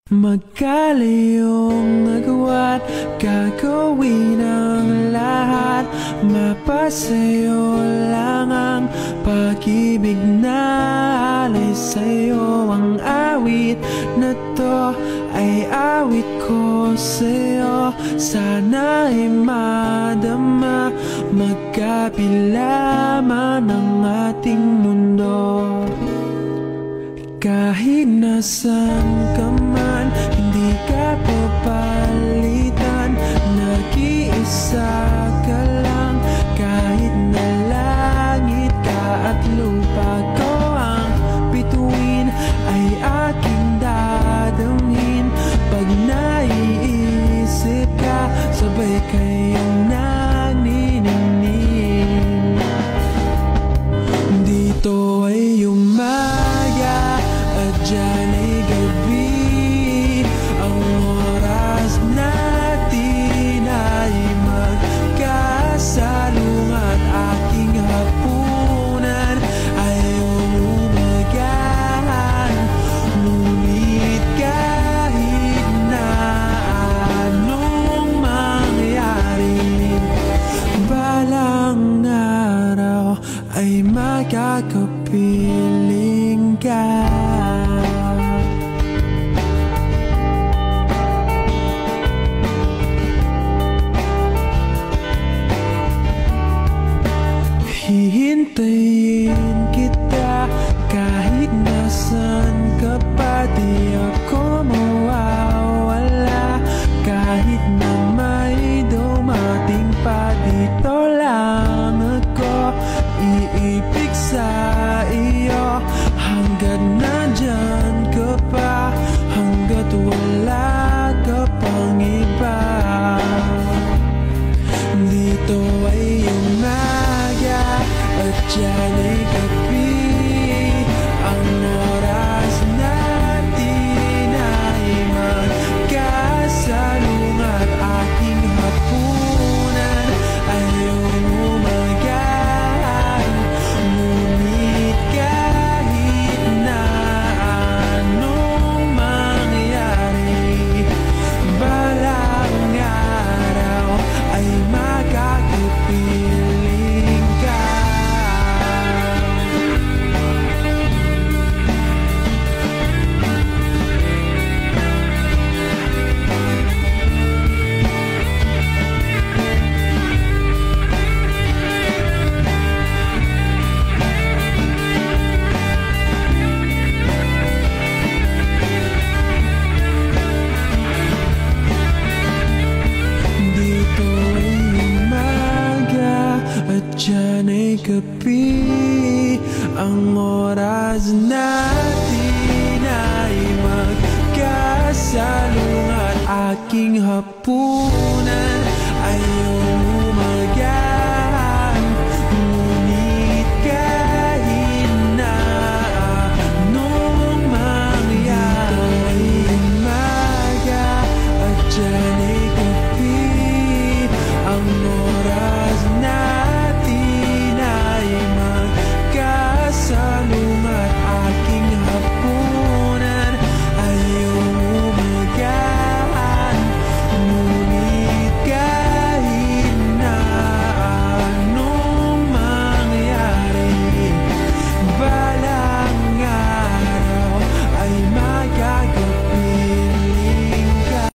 Magkalayong nagawa't gagawin ang lahat. Mapasayo lang ang pag-ibig na alay sa'yo. Ang awit na to ay awit ko sa'yo. Sana'y madama magkapila man ang ating mundo. Kahit nasan ka man, hindi ka papalitan. Nag-iisa ka lang, kahit na langit ka at lupa ko ang bituin, ay aking dadamhin. Pag naiisip ka, sabay kayong nagniningning. Dito ay umaga at dyan ay gabi. Ang oras natin ay magkasalungat. Aking hapunan ay umagahan. Ngunit kahit na anong mangyari, balang araw ay makakapiling ka. Hihintayin kita kahit nasan ka pa. Di ako mawawala kahit na may dumating pa. Dito lang ako iibig sa iyo hanggat nandyan ka pa, hanggat wala ka pang iba. Dito ay umaga at dyan ay gabi. Ang oras natin ay magkasalungat. Aking hapunan ay umagahan. Ngunit kahit na anong mangyari, balang araw ay makakapiling ka. Dito ay umaga at dyan ay gabi. Ang oras natin ay magkasalungat. Aking hapunan